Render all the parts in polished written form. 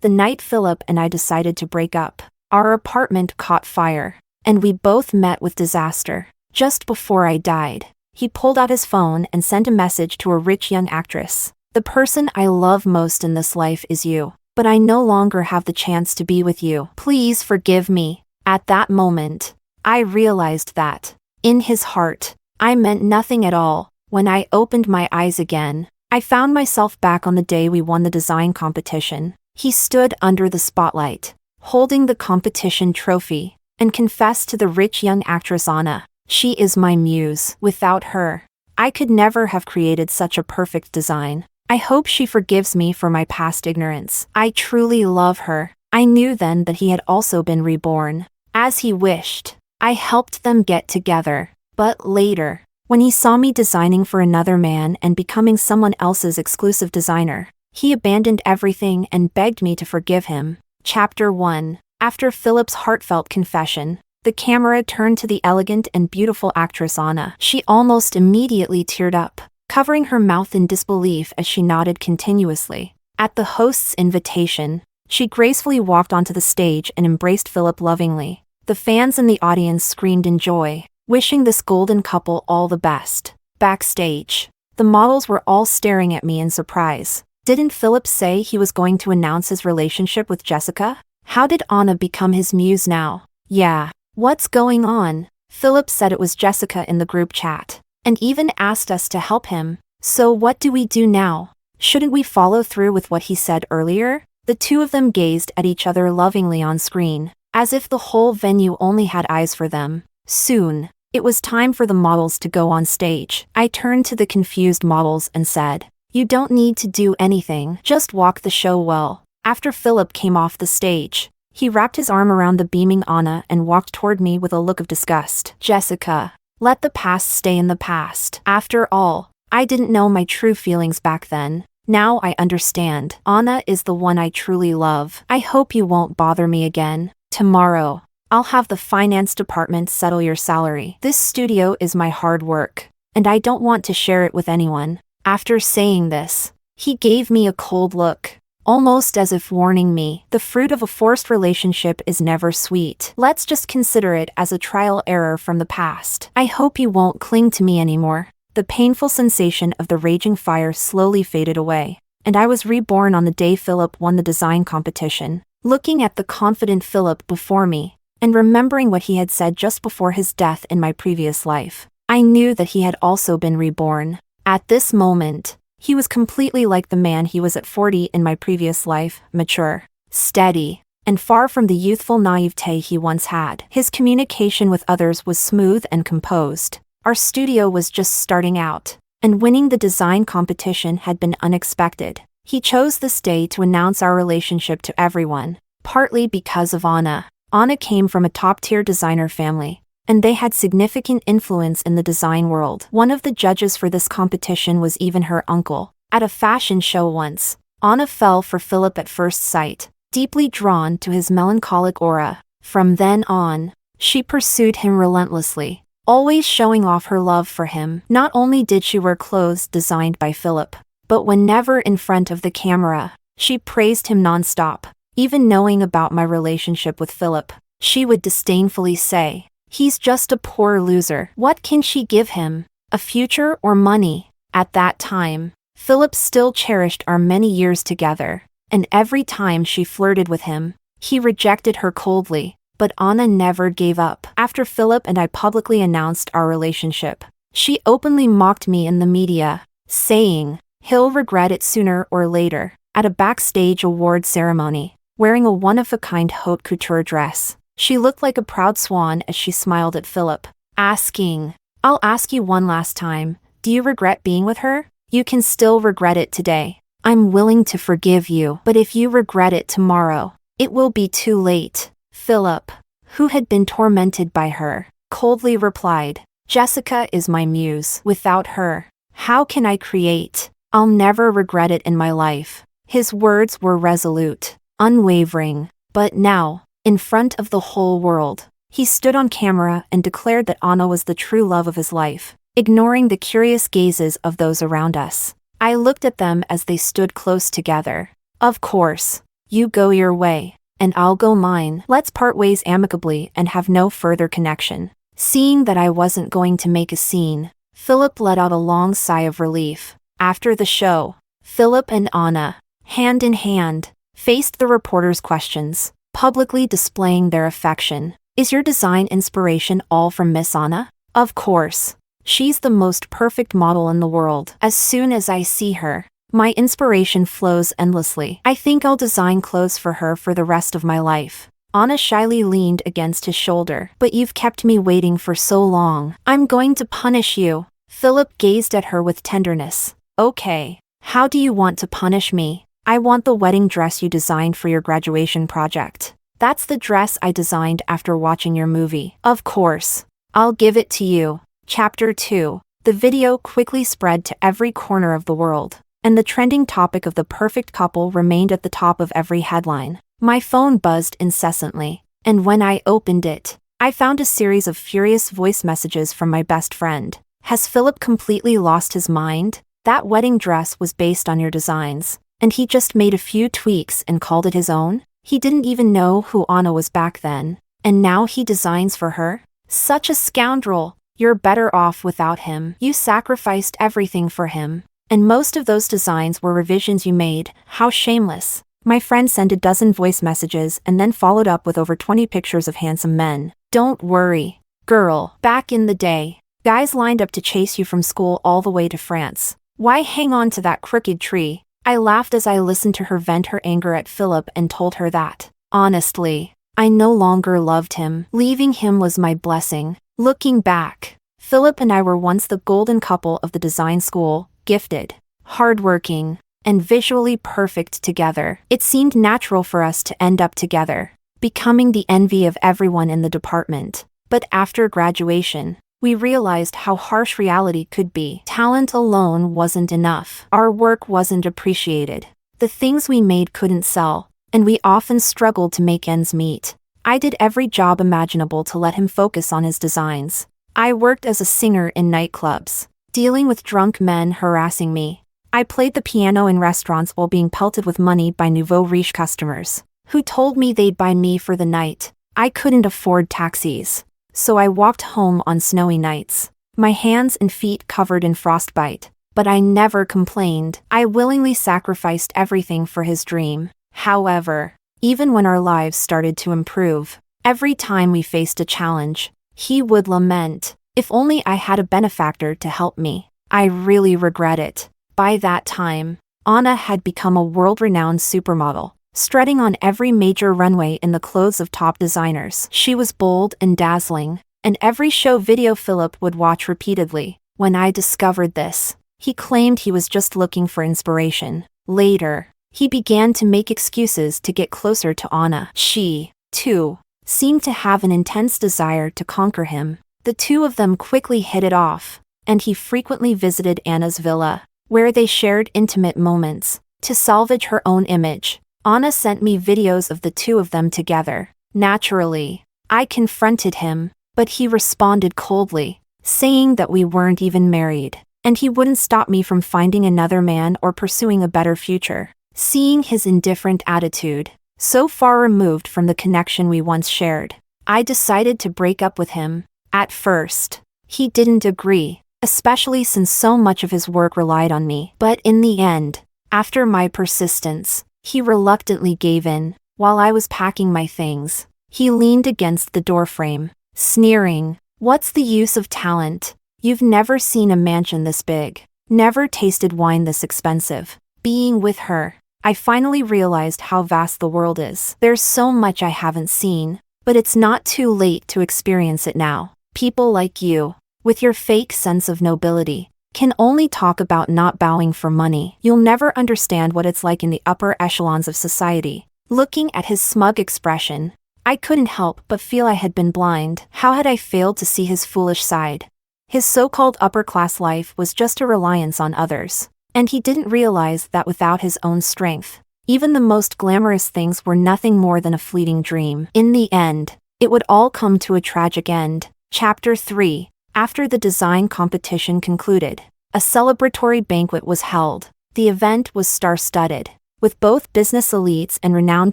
The night Philip and I decided to break up, our apartment caught fire, and we both met with disaster. Just before I died, he pulled out his phone and sent a message to a rich young actress. The person I love most in this life is you, but I no longer have the chance to be with you. Please forgive me. At that moment, I realized that, in his heart, I meant nothing at all. When I opened my eyes again, I found myself back on the day we won the design competition. He stood under the spotlight, holding the competition trophy, and confessed to the rich young actress Anna, "She is my muse. Without her, I could never have created such a perfect design. I hope she forgives me for my past ignorance. I truly love her." I knew then that he had also been reborn. As he wished, I helped them get together. But later, when he saw me designing for another man and becoming someone else's exclusive designer, he abandoned everything and begged me to forgive him. Chapter 1. After Philip's heartfelt confession, the camera turned to the elegant and beautiful actress Anna. She almost immediately teared up, covering her mouth in disbelief as she nodded continuously. At the host's invitation, she gracefully walked onto the stage and embraced Philip lovingly. The fans in the audience screamed in joy, wishing this golden couple all the best. Backstage, the models were all staring at me in surprise. Didn't Philip say he was going to announce his relationship with Jessica? How did Anna become his muse now? Yeah, what's going on? Philip said it was Jessica in the group chat, and even asked us to help him. So what do we do now? Shouldn't we follow through with what he said earlier? The two of them gazed at each other lovingly on screen, as if the whole venue only had eyes for them. Soon, it was time for the models to go on stage. I turned to the confused models and said, "You don't need to do anything, just walk the show well." After Philip came off the stage, he wrapped his arm around the beaming Anna and walked toward me with a look of disgust. "Jessica, let the past stay in the past. After all, I didn't know my true feelings back then. Now I understand. Anna is the one I truly love. I hope you won't bother me again. Tomorrow, I'll have the finance department settle your salary. This studio is my hard work, and I don't want to share it with anyone." After saying this, he gave me a cold look, almost as if warning me, the fruit of a forced relationship is never sweet. Let's just consider it as a trial error from the past. I hope you won't cling to me anymore. The painful sensation of the raging fire slowly faded away, and I was reborn on the day Philip won the design competition. Looking at the confident Philip before me, and remembering what he had said just before his death in my previous life, I knew that he had also been reborn. At this moment, he was completely like the man he was at 40 in my previous life, mature, steady, and far from the youthful naivete he once had. His communication with others was smooth and composed. Our studio was just starting out, and winning the design competition had been unexpected. He chose this day to announce our relationship to everyone, partly because of Anna. Anna came from a top-tier designer family, and they had significant influence in the design world. One of the judges for this competition was even her uncle. At a fashion show once, Anna fell for Philip at first sight, deeply drawn to his melancholic aura. From then on, she pursued him relentlessly, always showing off her love for him. Not only did she wear clothes designed by Philip, but whenever in front of the camera, she praised him non-stop. Even knowing about my relationship with Philip, she would disdainfully say, "He's just a poor loser. What can she give him? A future or money?" At that time, Philip still cherished our many years together, and every time she flirted with him, he rejected her coldly. But Anna never gave up. After Philip and I publicly announced our relationship, she openly mocked me in the media, saying, "He'll regret it sooner or later." At a backstage award ceremony, wearing a one-of-a-kind haute couture dress, she looked like a proud swan as she smiled at Philip, asking, "I'll ask you one last time, do you regret being with her? You can still regret it today. I'm willing to forgive you, but if you regret it tomorrow, it will be too late." Philip, who had been tormented by her, coldly replied, "Jessica is my muse. Without her, how can I create? I'll never regret it in my life." His words were resolute, unwavering, but now, in front of the whole world, he stood on camera and declared that Anna was the true love of his life, ignoring the curious gazes of those around us. I looked at them as they stood close together. Of course, You go your way, and I'll go mine. Let's part ways amicably and have no further connection. Seeing that I wasn't going to make a scene, Philip let out a long sigh of relief. After the show, Philip and Anna, hand in hand, faced the reporters' questions, publicly displaying their affection. Is your design inspiration all from Miss Anna? Of course. She's the most perfect model in the world. As soon as I see her, my inspiration flows endlessly. I think I'll design clothes for her for the rest of my life. Anna shyly leaned against his shoulder. But you've kept me waiting for so long. I'm going to punish you. Philip gazed at her with tenderness. Okay. How do you want to punish me? I want the wedding dress you designed for your graduation project. That's the dress I designed after watching your movie. Of course. I'll give it to you. Chapter 2. The video quickly spread to every corner of the world, and the trending topic of the perfect couple remained at the top of every headline. My phone buzzed incessantly, and when I opened it, I found a series of furious voice messages from my best friend. Has Philip completely lost his mind? That wedding dress was based on your designs, and he just made a few tweaks and called it his own? He didn't even know who Anna was back then, and now he designs for her? Such a scoundrel! You're better off without him. You sacrificed everything for him. And most of those designs were revisions you made. How shameless. My friend sent a dozen voice messages and then followed up with over 20 pictures of handsome men. Don't worry, girl. Back in the day, guys lined up to chase you from school all the way to France. Why hang on to that crooked tree? I laughed as I listened to her vent her anger at Philip and told her that, honestly, I no longer loved him. Leaving him was my blessing. Looking back, Philip and I were once the golden couple of the design school, gifted, hardworking, and visually perfect together. It seemed natural for us to end up together, becoming the envy of everyone in the department. But after graduation, we realized how harsh reality could be. Talent alone wasn't enough. Our work wasn't appreciated. The things we made couldn't sell, and we often struggled to make ends meet. I did every job imaginable to let him focus on his designs. I worked as a singer in nightclubs, dealing with drunk men harassing me. I played the piano in restaurants while being pelted with money by nouveau riche customers, who told me they'd buy me for the night. I couldn't afford taxis, so I walked home on snowy nights, my hands and feet covered in frostbite. But I never complained. I willingly sacrificed everything for his dream. However, even when our lives started to improve, every time we faced a challenge, he would lament, if only I had a benefactor to help me. I really regret it. By that time, Anna had become a world-renowned supermodel, strutting on every major runway in the clothes of top designers. She was bold and dazzling, and every show video Philip would watch repeatedly. When I discovered this, he claimed he was just looking for inspiration. Later, he began to make excuses to get closer to Anna. She, too, seemed to have an intense desire to conquer him. The two of them quickly hit it off, and he frequently visited Anna's villa, where they shared intimate moments. To salvage her own image, Anna sent me videos of the two of them together. Naturally, I confronted him, but he responded coldly, saying that we weren't even married, and he wouldn't stop me from finding another man or pursuing a better future. Seeing his indifferent attitude, so far removed from the connection we once shared, I decided to break up with him. At first, he didn't agree, especially since so much of his work relied on me. But in the end, after my persistence, he reluctantly gave in. While I was packing my things, he leaned against the doorframe, sneering, "What's the use of talent? You've never seen a mansion this big, never tasted wine this expensive." Being with her, I finally realized how vast the world is. There's so much I haven't seen, but it's not too late to experience it now. People like you, with your fake sense of nobility, can only talk about not bowing for money. You'll never understand what it's like in the upper echelons of society. Looking at his smug expression, I couldn't help but feel I had been blind. How had I failed to see his foolish side? His so-called upper-class life was just a reliance on others. And he didn't realize that without his own strength, even the most glamorous things were nothing more than a fleeting dream. In the end, it would all come to a tragic end. Chapter 3. After the design competition concluded, a celebratory banquet was held. The event was star-studded, with both business elites and renowned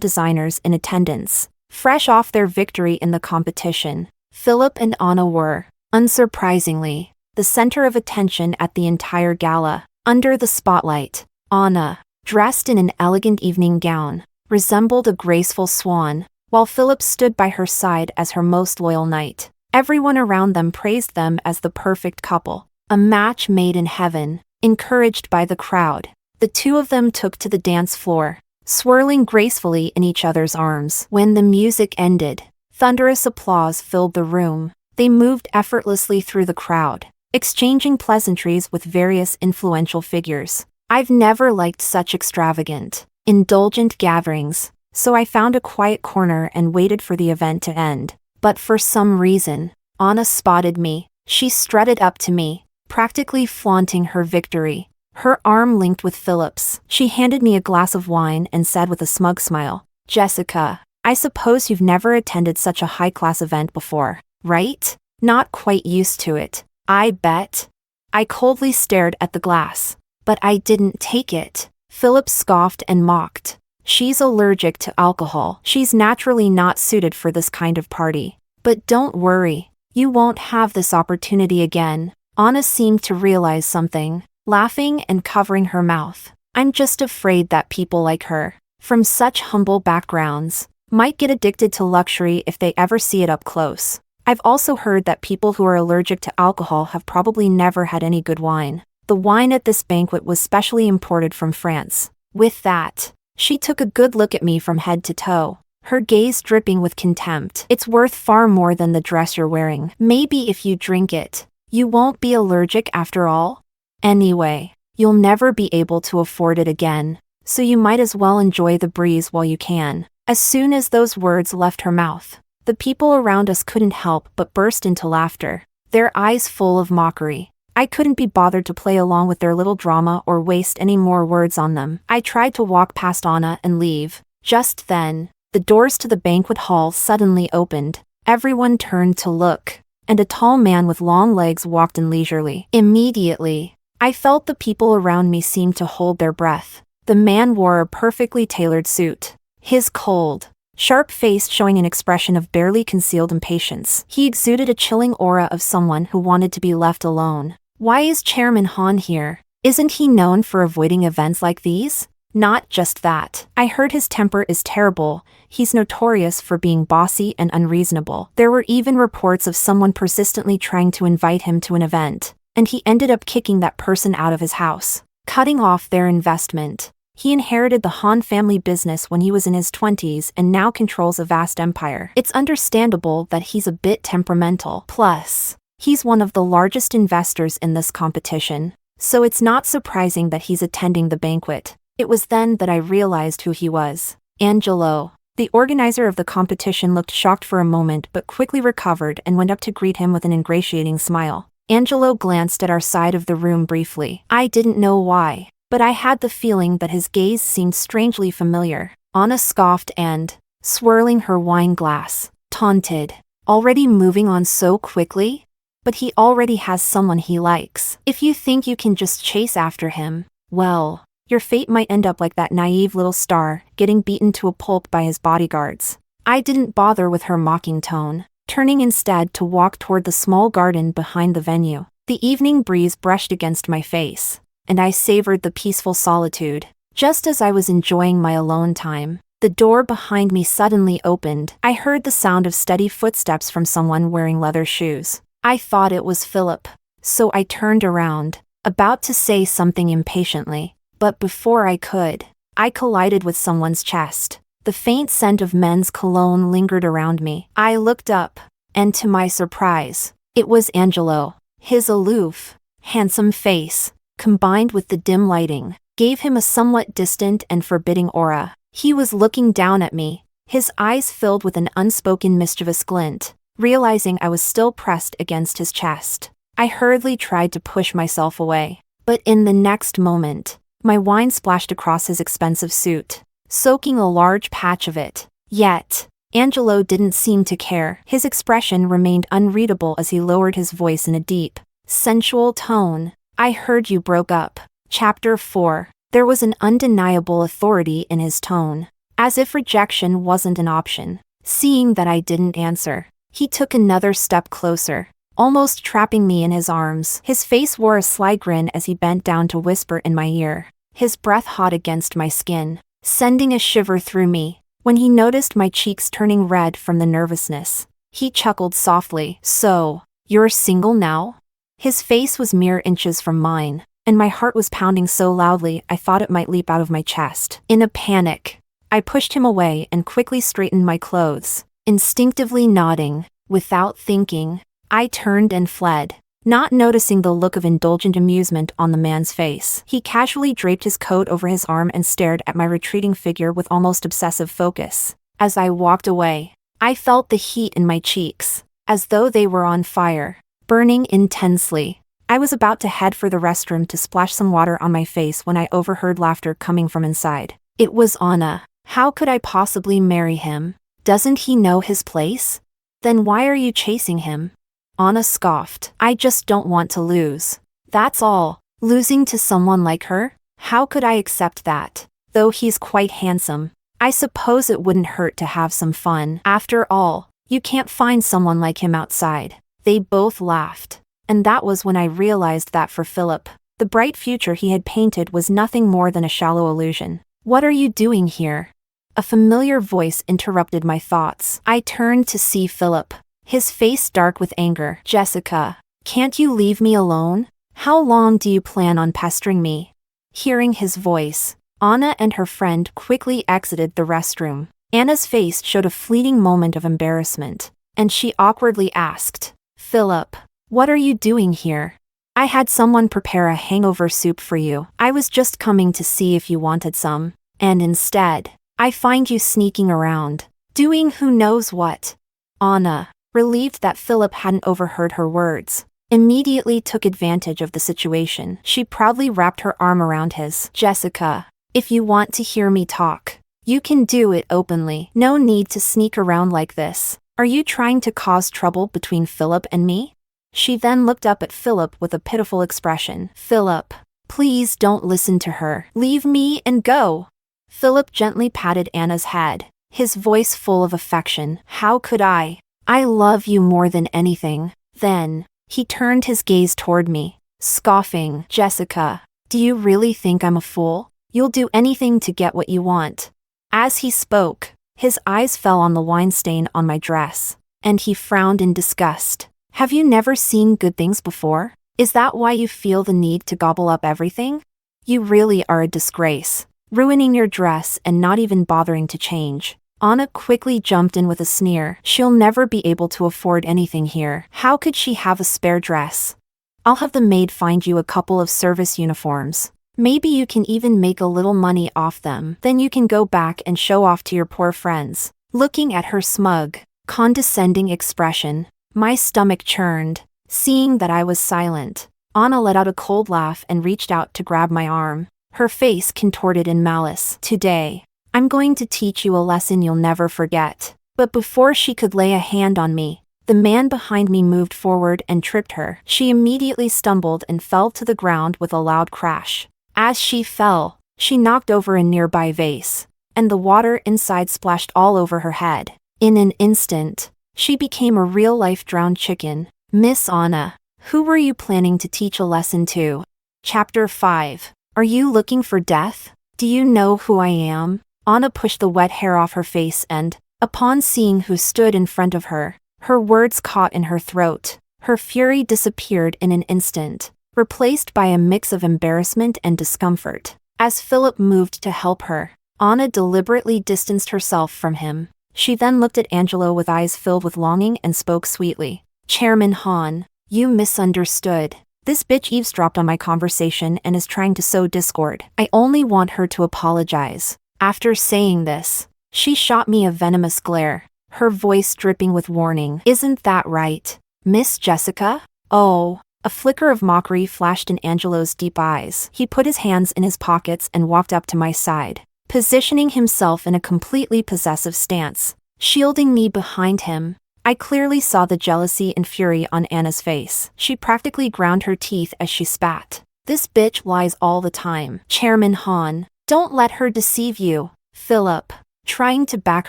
designers in attendance. Fresh off their victory in the competition, Philip and Anna were, unsurprisingly, the center of attention at the entire gala. Under the spotlight, Anna, dressed in an elegant evening gown, resembled a graceful swan, while Philip stood by her side as her most loyal knight. Everyone around them praised them as the perfect couple, a match made in heaven. Encouraged by the crowd, the two of them took to the dance floor, swirling gracefully in each other's arms. When the music ended, thunderous applause filled the room. They moved effortlessly through the crowd, exchanging pleasantries with various influential figures. I've never liked such extravagant, indulgent gatherings, so I found a quiet corner and waited for the event to end. But for some reason, Anna spotted me. She strutted up to me, practically flaunting her victory, her arm linked with Philip's. She handed me a glass of wine and said with a smug smile, "Jessica, I suppose you've never attended such a high-class event before, right? Not quite used to it, I bet." I coldly stared at the glass, but I didn't take it. Philip scoffed and mocked. "She's allergic to alcohol. She's naturally not suited for this kind of party. But don't worry, you won't have this opportunity again." Anna seemed to realize something, laughing and covering her mouth. "I'm just afraid that people like her, from such humble backgrounds, might get addicted to luxury if they ever see it up close. I've also heard that people who are allergic to alcohol have probably never had any good wine. The wine at this banquet was specially imported from France." With that, she took a good look at me from head to toe, her gaze dripping with contempt. "It's worth far more than the dress you're wearing. Maybe if you drink it, you won't be allergic after all. Anyway, you'll never be able to afford it again, so you might as well enjoy the breeze while you can." As soon as those words left her mouth, the people around us couldn't help but burst into laughter, their eyes full of mockery. I couldn't be bothered to play along with their little drama or waste any more words on them. I tried to walk past Anna and leave. Just then, the doors to the banquet hall suddenly opened. Everyone turned to look, and a tall man with long legs walked in leisurely. Immediately, I felt the people around me seem to hold their breath. The man wore a perfectly tailored suit, his cold, sharp face showing an expression of barely concealed impatience. He exuded a chilling aura of someone who wanted to be left alone. "Why is Chairman Han here? Isn't he known for avoiding events like these?" "Not just that. I heard his temper is terrible. He's notorious for being bossy and unreasonable. There were even reports of someone persistently trying to invite him to an event, and he ended up kicking that person out of his house, cutting off their investment. He inherited the Han family business when he was in his 20s and now controls a vast empire. It's understandable that he's a bit temperamental. Plus, he's one of the largest investors in this competition, so it's not surprising that he's attending the banquet." It was then that I realized who he was. Angelo. The organizer of the competition looked shocked for a moment but quickly recovered and went up to greet him with an ingratiating smile. Angelo glanced at our side of the room briefly. I didn't know why, but I had the feeling that his gaze seemed strangely familiar. Anna scoffed and, swirling her wine glass, taunted, "Already moving on so quickly? But he already has someone he likes. If you think you can just chase after him, well, your fate might end up like that naive little star, getting beaten to a pulp by his bodyguards." I didn't bother with her mocking tone, turning instead to walk toward the small garden behind the venue. The evening breeze brushed against my face, and I savored the peaceful solitude. Just as I was enjoying my alone time, the door behind me suddenly opened. I heard the sound of steady footsteps from someone wearing leather shoes. I thought it was Philip, so I turned around, about to say something impatiently, but before I could, I collided with someone's chest. The faint scent of men's cologne lingered around me. I looked up, and to my surprise, it was Angelo. His aloof, handsome face, combined with the dim lighting, gave him a somewhat distant and forbidding aura. He was looking down at me, his eyes filled with an unspoken mischievous glint. Realizing I was still pressed against his chest, I hurriedly tried to push myself away. But in the next moment, my wine splashed across his expensive suit, soaking a large patch of it. Yet, Angelo didn't seem to care. His expression remained unreadable as he lowered his voice in a deep, sensual tone. "I heard you broke up." Chapter 4. There was an undeniable authority in his tone, as if rejection wasn't an option. Seeing that I didn't answer, he took another step closer, almost trapping me in his arms. His face wore a sly grin as he bent down to whisper in my ear, his breath hot against my skin, sending a shiver through me. When he noticed my cheeks turning red from the nervousness, he chuckled softly. "So, you're single now?" His face was mere inches from mine, and my heart was pounding so loudly I thought it might leap out of my chest. In a panic, I pushed him away and quickly straightened my clothes, instinctively nodding. Without thinking, I turned and fled, not noticing the look of indulgent amusement on the man's face. He casually draped his coat over his arm and stared at my retreating figure with almost obsessive focus. As I walked away, I felt the heat in my cheeks, as though they were on fire, burning intensely. I was about to head for the restroom to splash some water on my face when I overheard laughter coming from inside. It was Anna. How could I possibly marry him? Doesn't he know his place? Then why are you chasing him? Anna scoffed. I just don't want to lose. That's all. Losing to someone like her? How could I accept that? Though he's quite handsome, I suppose it wouldn't hurt to have some fun. After all, you can't find someone like him outside. They both laughed. And that was when I realized that for Philip, the bright future he had painted was nothing more than a shallow illusion. What are you doing here? A familiar voice interrupted my thoughts. I turned to see Philip, his face dark with anger. Jessica, can't you leave me alone? How long do you plan on pestering me? Hearing his voice, Anna and her friend quickly exited the restroom. Anna's face showed a fleeting moment of embarrassment, and she awkwardly asked, "Philip, what are you doing here? I had someone prepare a hangover soup for you. I was just coming to see if you wanted some, and instead, I find you sneaking around, doing who knows what." Anna, relieved that Philip hadn't overheard her words, immediately took advantage of the situation. She proudly wrapped her arm around his. "Jessica, if you want to hear me talk, you can do it openly. No need to sneak around like this. Are you trying to cause trouble between Philip and me?" She then looked up at Philip with a pitiful expression. "Philip, please don't listen to her. Leave me and go." Philip gently patted Anna's head, his voice full of affection. "How could I? I love you more than anything." Then, he turned his gaze toward me, scoffing. "Jessica, do you really think I'm a fool? You'll do anything to get what you want." As he spoke, his eyes fell on the wine stain on my dress, and he frowned in disgust. "Have you never seen good things before? Is that why you feel the need to gobble up everything? You really are a disgrace, ruining your dress and not even bothering to change." Anna quickly jumped in with a sneer. "She'll never be able to afford anything here. How could she have a spare dress? I'll have the maid find you a couple of service uniforms. Maybe you can even make a little money off them. Then you can go back and show off to your poor friends." Looking at her smug, condescending expression, my stomach churned. Seeing that I was silent, Anna let out a cold laugh and reached out to grab my arm, her face contorted in malice. "Today, I'm going to teach you a lesson you'll never forget." But before she could lay a hand on me, the man behind me moved forward and tripped her. She immediately stumbled and fell to the ground with a loud crash. As she fell, she knocked over a nearby vase, and the water inside splashed all over her head. In an instant, she became a real-life drowned chicken. "Miss Anna, who were you planning to teach a lesson to?" Chapter 5. Are you looking for death? Do you know who I am? Anna pushed the wet hair off her face and, upon seeing who stood in front of her, her words caught in her throat. Her fury disappeared in an instant, replaced by a mix of embarrassment and discomfort. As Philip moved to help her, Anna deliberately distanced herself from him. She then looked at Angelo with eyes filled with longing and spoke sweetly. "Chairman Han, you misunderstood. This bitch eavesdropped on my conversation and is trying to sow discord. I only want her to apologize." After saying this, she shot me a venomous glare, her voice dripping with warning. "Isn't that right, Miss Jessica?" "Oh." A flicker of mockery flashed in Angelo's deep eyes. He put his hands in his pockets and walked up to my side, positioning himself in a completely possessive stance, shielding me behind him. I clearly saw the jealousy and fury on Anna's face. She practically ground her teeth as she spat. This bitch lies all the time. Chairman Han, don't let her deceive you. Philip, trying to back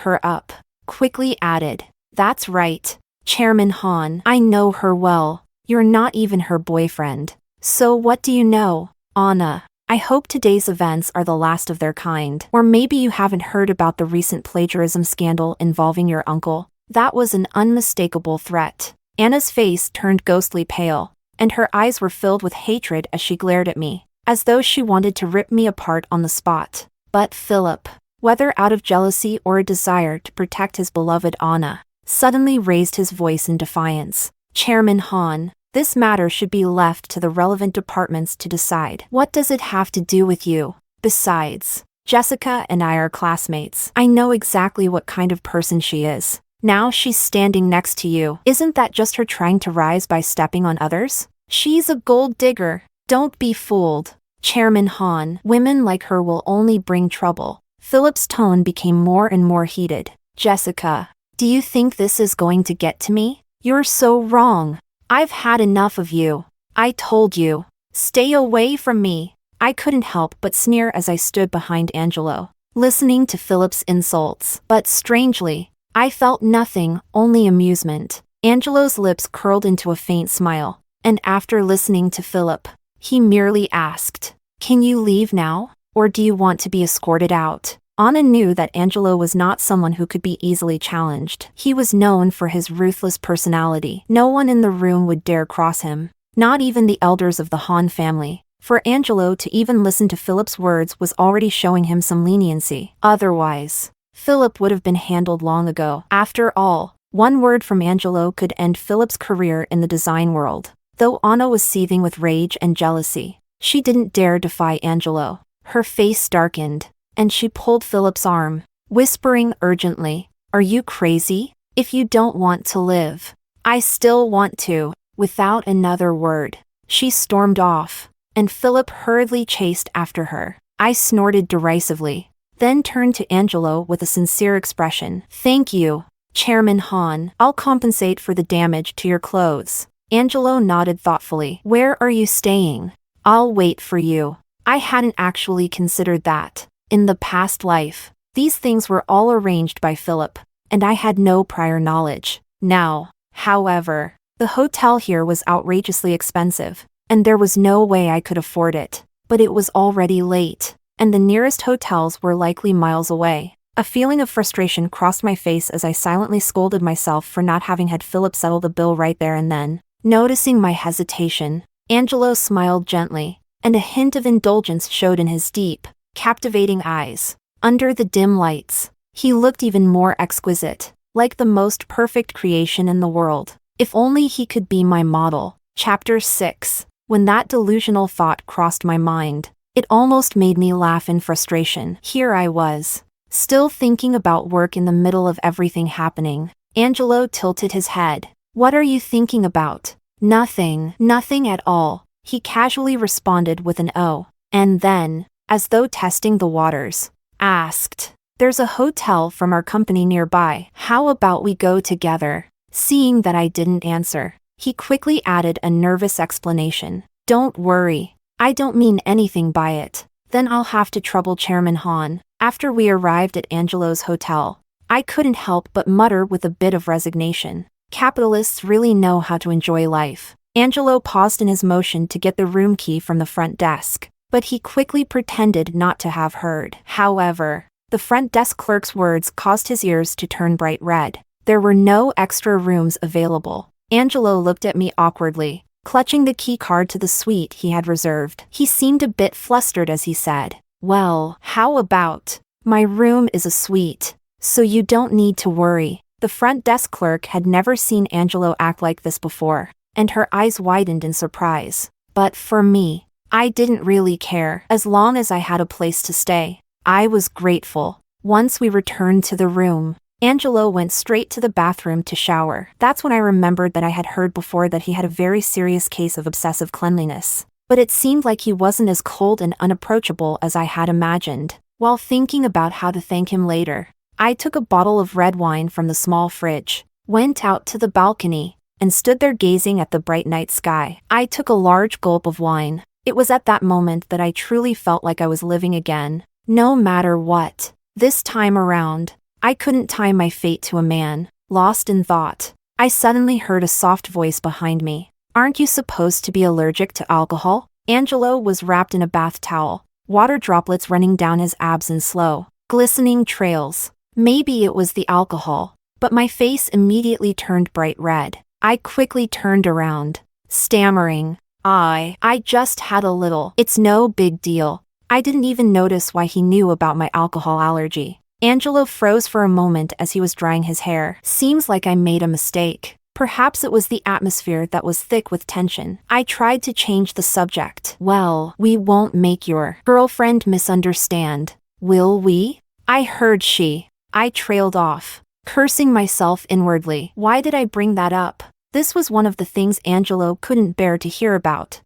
her up, quickly added, that's right. Chairman Han, I know her well. You're not even her boyfriend. So what do you know? Anna, I hope today's events are the last of their kind. Or maybe you haven't heard about the recent plagiarism scandal involving your uncle. That was an unmistakable threat. Anna's face turned ghostly pale, and her eyes were filled with hatred as she glared at me, as though she wanted to rip me apart on the spot. But Philip, whether out of jealousy or a desire to protect his beloved Anna, suddenly raised his voice in defiance. Chairman Han, this matter should be left to the relevant departments to decide. What does it have to do with you? Besides, Jessica and I are classmates. I know exactly what kind of person she is. Now she's standing next to you. Isn't that just her trying to rise by stepping on others? She's a gold digger. Don't be fooled. Chairman Han, women like her will only bring trouble. Philip's tone became more and more heated. Jessica, do you think this is going to get to me? You're so wrong. I've had enough of you. I told you. Stay away from me. I couldn't help but sneer as I stood behind Angelo, listening to Philip's insults. But strangely, I felt nothing, only amusement. Angelo's lips curled into a faint smile, and after listening to Philip, he merely asked, can you leave now? Or do you want to be escorted out? Anna knew that Angelo was not someone who could be easily challenged. He was known for his ruthless personality. No one in the room would dare cross him, not even the elders of the Han family. For Angelo to even listen to Philip's words was already showing him some leniency. Otherwise, Philip would have been handled long ago. After all, one word from Angelo could end Philip's career in the design world. Though Anna was seething with rage and jealousy, she didn't dare defy Angelo. Her face darkened, and she pulled Philip's arm, whispering urgently, are you crazy? If you don't want to live, I still want to. Without another word, she stormed off, and Philip hurriedly chased after her. I snorted derisively, then turned to Angelo with a sincere expression. Thank you, Chairman Han. I'll compensate for the damage to your clothes. Angelo nodded thoughtfully. Where are you staying? I'll wait for you. I hadn't actually considered that. In the past life, these things were all arranged by Philip, and I had no prior knowledge. Now, however, the hotel here was outrageously expensive, and there was no way I could afford it. But it was already late, and the nearest hotels were likely miles away. A feeling of frustration crossed my face as I silently scolded myself for not having had Philip settle the bill right there and then. Noticing my hesitation, Angelo smiled gently, and a hint of indulgence showed in his deep, captivating eyes. Under the dim lights, he looked even more exquisite, like the most perfect creation in the world. If only he could be my model. Chapter 6. When that delusional thought crossed my mind, it almost made me laugh in frustration. Here I was, still thinking about work in the middle of everything happening. Angelo tilted his head. What are you thinking about? Nothing. Nothing at all. He casually responded with an "oh," and then, as though testing the waters, asked, there's a hotel from our company nearby. How about we go together? Seeing that I didn't answer, he quickly added a nervous explanation. Don't worry. I don't mean anything by it. Then I'll have to trouble Chairman Han. After we arrived at Angelo's hotel, I couldn't help but mutter with a bit of resignation. Capitalists really know how to enjoy life. Angelo paused in his motion to get the room key from the front desk, but he quickly pretended not to have heard. However, the front desk clerk's words caused his ears to turn bright red. There were no extra rooms available. Angelo looked at me awkwardly, clutching the key card to the suite he had reserved. He seemed a bit flustered as he said, well, how about, my room is a suite, so you don't need to worry. The front desk clerk had never seen Angelo act like this before, and her eyes widened in surprise. But for me, I didn't really care. As long as I had a place to stay, I was grateful. Once we returned to the room, Angelo went straight to the bathroom to shower. That's when I remembered that I had heard before that he had a very serious case of obsessive cleanliness. But it seemed like he wasn't as cold and unapproachable as I had imagined. While thinking about how to thank him later, I took a bottle of red wine from the small fridge, went out to the balcony, and stood there gazing at the bright night sky. I took a large gulp of wine. It was at that moment that I truly felt like I was living again. No matter what. This time around, I couldn't tie my fate to a man. Lost in thought, I suddenly heard a soft voice behind me. Aren't you supposed to be allergic to alcohol? Angelo was wrapped in a bath towel, water droplets running down his abs in slow, glistening trails. Maybe it was the alcohol, but my face immediately turned bright red. I quickly turned around, stammering, I just had a little. It's no big deal. I didn't even notice why he knew about my alcohol allergy. Angelo froze for a moment as he was drying his hair. Seems like I made a mistake. Perhaps it was the atmosphere that was thick with tension. I tried to change the subject. Well, we won't make your girlfriend misunderstand, will we? I heard she. I trailed off, cursing myself inwardly. Why did I bring that up? This was one of the things Angelo couldn't bear to hear about.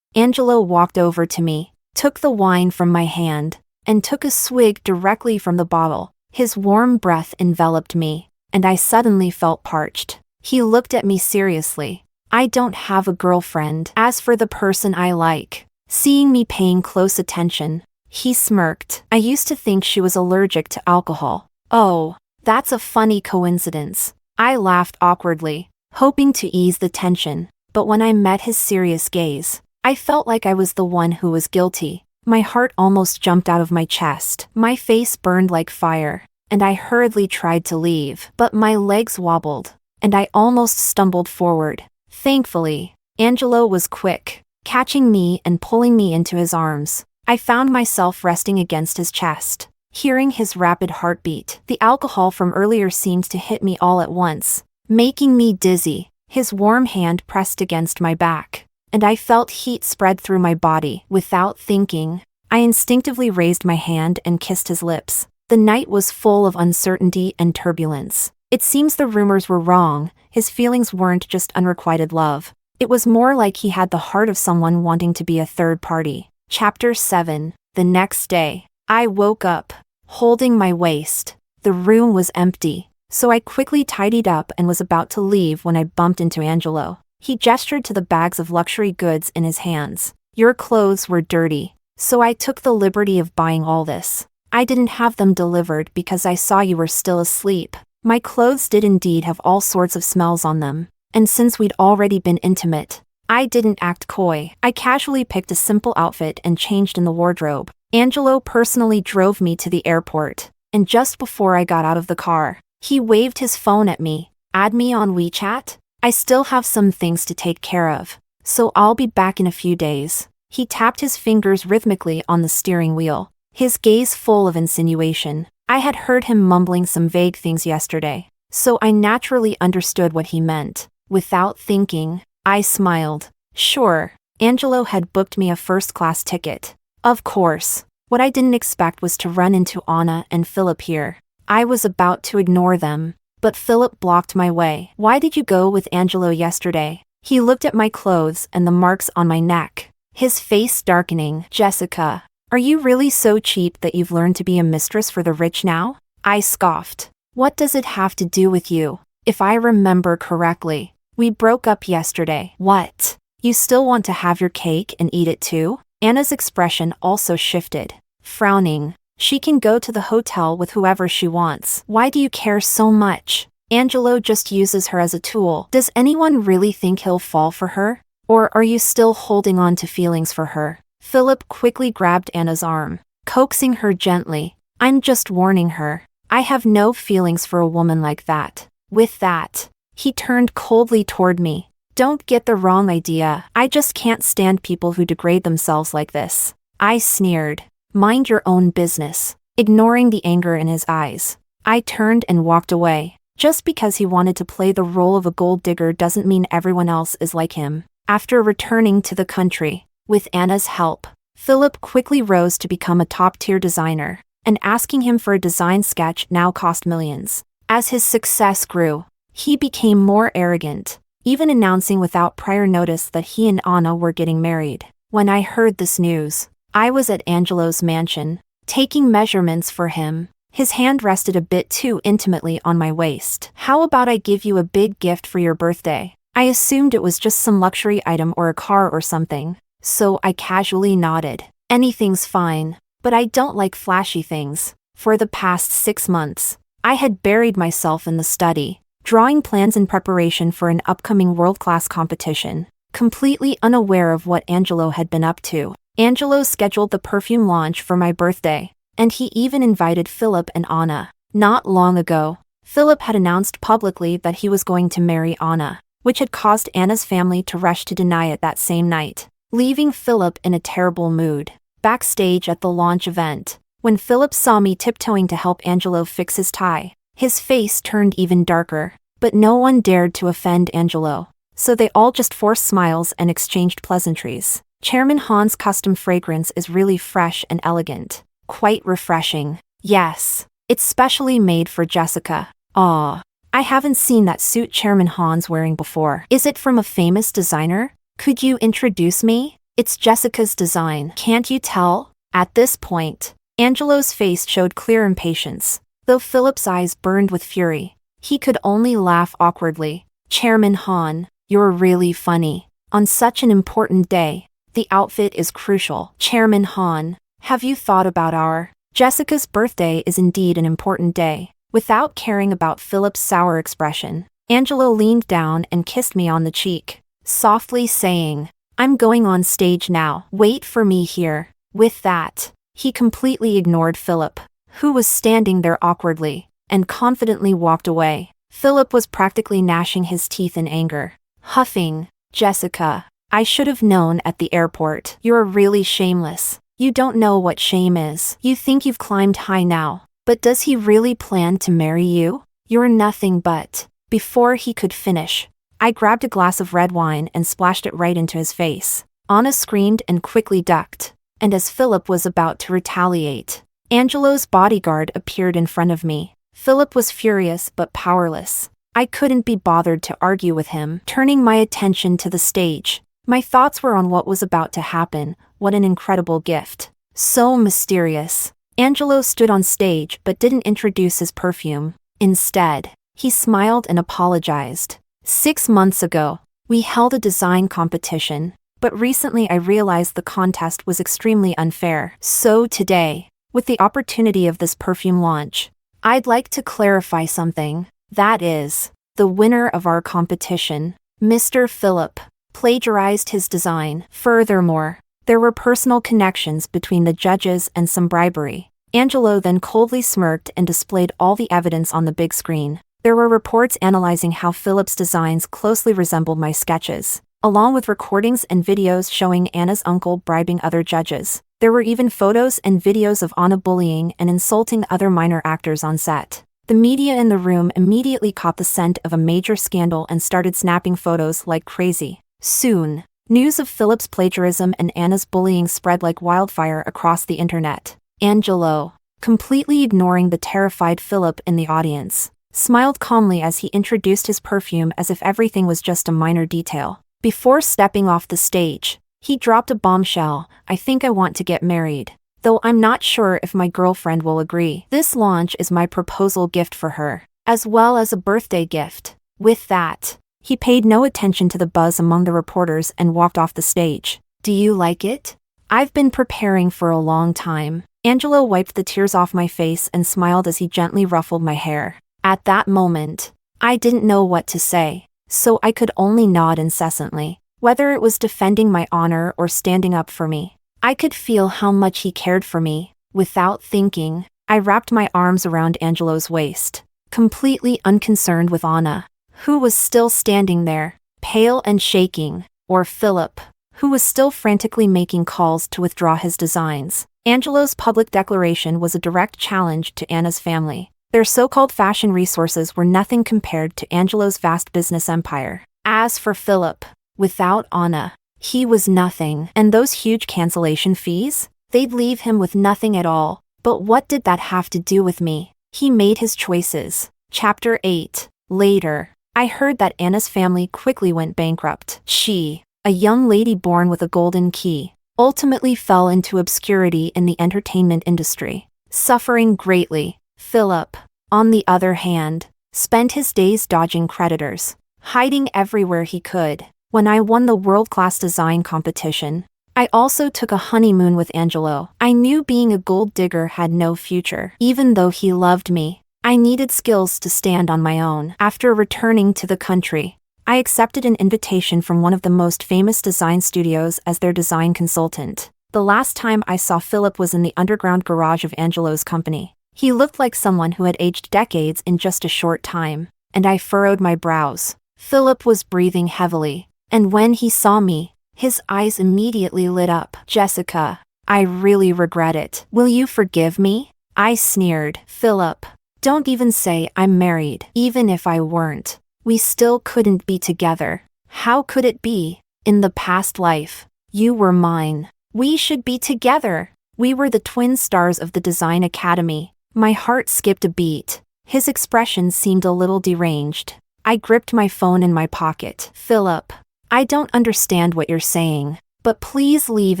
Angelo walked over to me, took the wine from my hand, and took a swig directly from the bottle. His warm breath enveloped me, and I suddenly felt parched. He looked at me seriously. I don't have a girlfriend. As for the person I like, seeing me paying close attention, he smirked. I used to think she was allergic to alcohol. Oh, that's a funny coincidence. I laughed awkwardly, hoping to ease the tension, but when I met his serious gaze, I felt like I was the one who was guilty. My heart almost jumped out of my chest. My face burned like fire, and I hurriedly tried to leave, but my legs wobbled, and I almost stumbled forward. Thankfully, Angelo was quick, catching me and pulling me into his arms. I found myself resting against his chest, hearing his rapid heartbeat. The alcohol from earlier seemed to hit me all at once, making me dizzy. His warm hand pressed against my back, and I felt heat spread through my body. Without thinking, I instinctively raised my hand and kissed his lips. The night was full of uncertainty and turbulence. It seems the rumors were wrong. His feelings weren't just unrequited love. It was more like he had the heart of someone wanting to be a third party. Chapter 7. The next day, I woke up, holding my waist. The room was empty, so I quickly tidied up and was about to leave when I bumped into Angelo. He gestured to the bags of luxury goods in his hands. Your clothes were dirty, so I took the liberty of buying all this. I didn't have them delivered because I saw you were still asleep. My clothes did indeed have all sorts of smells on them, and since we'd already been intimate, I didn't act coy. I casually picked a simple outfit and changed in the wardrobe. Angelo personally drove me to the airport, and just before I got out of the car, he waved his phone at me. Add me on WeChat? I still have some things to take care of, so I'll be back in a few days. He tapped his fingers rhythmically on the steering wheel, his gaze full of insinuation. I had heard him mumbling some vague things yesterday, so I naturally understood what he meant. Without thinking, I smiled. Sure, Angelo had booked me a first-class ticket. Of course. What I didn't expect was to run into Anna and Philip here. I was about to ignore them, but Philip blocked my way. Why did you go with Angelo yesterday? He looked at my clothes and the marks on my neck, his face darkening. Jessica, are you really so cheap that you've learned to be a mistress for the rich now? I scoffed. What does it have to do with you? If I remember correctly, we broke up yesterday. What? You still want to have your cake and eat it too? Anna's expression also shifted. Frowning, she can go to the hotel with whoever she wants. Why do you care so much? Angelo just uses her as a tool. Does anyone really think he'll fall for her? Or are you still holding on to feelings for her? Philip quickly grabbed Anna's arm, coaxing her gently. I'm just warning her. I have no feelings for a woman like that. With that, he turned coldly toward me. Don't get the wrong idea. I just can't stand people who degrade themselves like this. I sneered. Mind your own business. Ignoring the anger in his eyes, I turned and walked away. Just because he wanted to play the role of a gold digger doesn't mean everyone else is like him. After returning to the country, with Anna's help, Philip quickly rose to become a top-tier designer, and asking him for a design sketch now cost millions. As his success grew, he became more arrogant, even announcing without prior notice that he and Anna were getting married. When I heard this news, I was at Angelo's mansion, taking measurements for him. His hand rested a bit too intimately on my waist. How about I give you a big gift for your birthday? I assumed it was just some luxury item or a car or something. So I casually nodded. Anything's fine, but I don't like flashy things. For the past 6 months, I had buried myself in the study, drawing plans in preparation for an upcoming world-class competition, completely unaware of what Angelo had been up to. Angelo scheduled the perfume launch for my birthday, and he even invited Philip and Anna. Not long ago, Philip had announced publicly that he was going to marry Anna, which had caused Anna's family to rush to deny it that same night, leaving Philip in a terrible mood. Backstage at the launch event, when Philip saw me tiptoeing to help Angelo fix his tie, his face turned even darker. But no one dared to offend Angelo, so they all just forced smiles and exchanged pleasantries. Chairman Han's custom fragrance is really fresh and elegant. Quite refreshing. Yes, it's specially made for Jessica. Aw, I haven't seen that suit Chairman Han's wearing before. Is it from a famous designer? Could you introduce me? It's Jessica's design. Can't you tell? At this point, Angelo's face showed clear impatience, though Philip's eyes burned with fury. He could only laugh awkwardly. Chairman Han, you're really funny. On such an important day, the outfit is crucial. Chairman Han, have you thought about our... Jessica's birthday is indeed an important day. Without caring about Philip's sour expression, Angelo leaned down and kissed me on the cheek, softly saying, I'm going on stage now. Wait for me here. With that, he completely ignored Philip, who was standing there awkwardly, and confidently walked away. Philip was practically gnashing his teeth in anger, huffing, Jessica, I should have known at the airport. You're really shameless. You don't know what shame is. You think you've climbed high now, but does he really plan to marry you? You're nothing but... Before he could finish, I grabbed a glass of red wine and splashed it right into his face. Anna screamed and quickly ducked, and as Philip was about to retaliate, Angelo's bodyguard appeared in front of me. Philip was furious but powerless. I couldn't be bothered to argue with him. Turning my attention to the stage, my thoughts were on what was about to happen. What an incredible gift. So mysterious. Angelo stood on stage but didn't introduce his perfume. Instead, he smiled and apologized. 6 months ago, we held a design competition, but recently I realized the contest was extremely unfair. So today, with the opportunity of this perfume launch, I'd like to clarify something. That is, the winner of our competition, Mr. Philip, plagiarized his design. Furthermore, there were personal connections between the judges and some bribery. Angelo then coldly smirked and displayed all the evidence on the big screen. There were reports analyzing how Philip's designs closely resembled my sketches, along with recordings and videos showing Anna's uncle bribing other judges. There were even photos and videos of Anna bullying and insulting other minor actors on set. The media in the room immediately caught the scent of a major scandal and started snapping photos like crazy. Soon, news of Philip's plagiarism and Anna's bullying spread like wildfire across the internet. Angelo, completely ignoring the terrified Philip in the audience, smiled calmly as he introduced his perfume as if everything was just a minor detail. Before stepping off the stage, he dropped a bombshell. I think I want to get married, though I'm not sure if my girlfriend will agree. This launch is my proposal gift for her, as well as a birthday gift. With that, he paid no attention to the buzz among the reporters and walked off the stage. Do you like it? I've been preparing for a long time. Angelo wiped the tears off my face and smiled as he gently ruffled my hair. At that moment, I didn't know what to say, so I could only nod incessantly. Whether it was defending my honor or standing up for me, I could feel how much he cared for me. Without thinking, I wrapped my arms around Angelo's waist, completely unconcerned with Anna, who was still standing there, pale and shaking, or Philip, who was still frantically making calls to withdraw his designs. Angelo's public declaration was a direct challenge to Anna's family. Their so-called fashion resources were nothing compared to Angelo's vast business empire. As for Philip, without Anna, he was nothing. And those huge cancellation fees? They'd leave him with nothing at all. But what did that have to do with me? He made his choices. Chapter 8. Later, I heard that Anna's family quickly went bankrupt. She, a young lady born with a golden key, ultimately fell into obscurity in the entertainment industry, suffering greatly. Philip, on the other hand, spent his days dodging creditors, hiding everywhere he could. When I won the world-class design competition, I also took a honeymoon with Angelo. I knew being a gold digger had no future. Even though he loved me, I needed skills to stand on my own. After returning to the country, I accepted an invitation from one of the most famous design studios as their design consultant. The last time I saw Philip was in the underground garage of Angelo's company. He looked like someone who had aged decades in just a short time, and I furrowed my brows. Philip was breathing heavily, and when he saw me, his eyes immediately lit up. "Jessica, I really regret it. Will you forgive me?" I sneered. "Philip, don't even say I'm married. Even if I weren't, we still couldn't be together. How could it be? In the past life, you were mine. We should be together. We were the twin stars of the design academy." My heart skipped a beat. His expression seemed a little deranged. I gripped my phone in my pocket. "Philip, I don't understand what you're saying, but please leave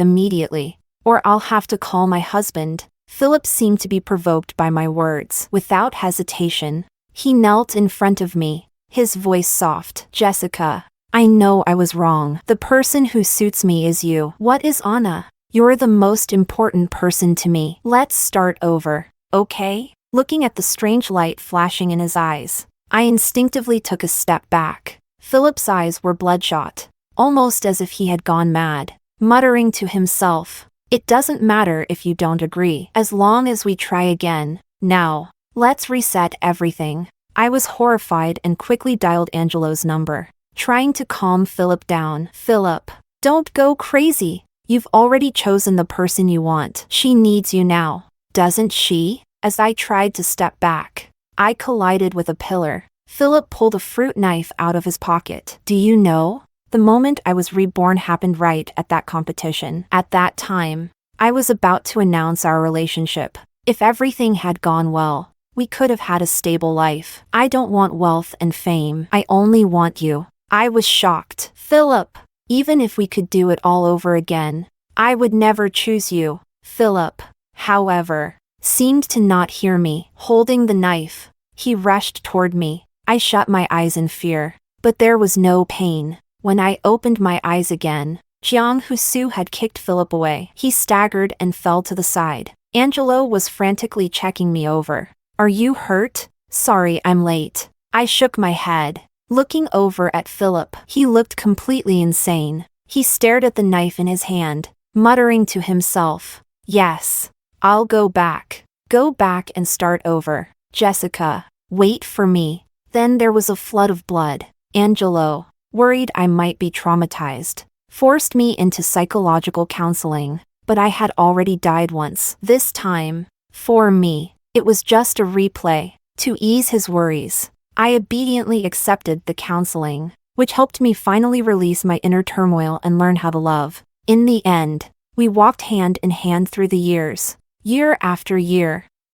immediately, or I'll have to call my husband." Philip seemed to be provoked by my words. Without hesitation, he knelt in front of me, his voice soft. "Jessica, I know I was wrong. The person who suits me is you. What is Anna? You're the most important person to me. Let's start over, okay?" Looking at the strange light flashing in his eyes, I instinctively took a step back. Philip's eyes were bloodshot, almost as if he had gone mad, muttering to himself, "It doesn't matter if you don't agree, as long as we try again. Now, let's reset everything." I was horrified and quickly dialed Angelo's number, trying to calm Philip down. "Philip, don't go crazy. You've already chosen the person you want. She needs you now, doesn't she?" As I tried to step back, I collided with a pillar. Philip pulled a fruit knife out of his pocket. "Do you know? The moment I was reborn happened right at that competition. At that time, I was about to announce our relationship. If everything had gone well, we could have had a stable life. I don't want wealth and fame. I only want you." I was shocked. "Philip, even if we could do it all over again, I would never choose you." Philip, however, seemed to not hear me. Holding the knife, he rushed toward me. I shut my eyes in fear, but there was no pain. When I opened my eyes again, Jiang Husu had kicked Philip away. He staggered and fell to the side. Angelo was frantically checking me over. "Are you hurt?" "Sorry, I'm late." I shook my head, looking over at Philip. He looked completely insane. He stared at the knife in his hand, muttering to himself, "Yes, I'll go back. Go back and start over. Jessica, wait for me." Then there was a flood of blood. Angelo, worried I might be traumatized, forced me into psychological counseling, but I had already died once. This time, for me, it was just a replay. To ease his worries, I obediently accepted the counseling, which helped me finally release my inner turmoil and learn how to love. In the end, we walked hand in hand through the years. Year after year,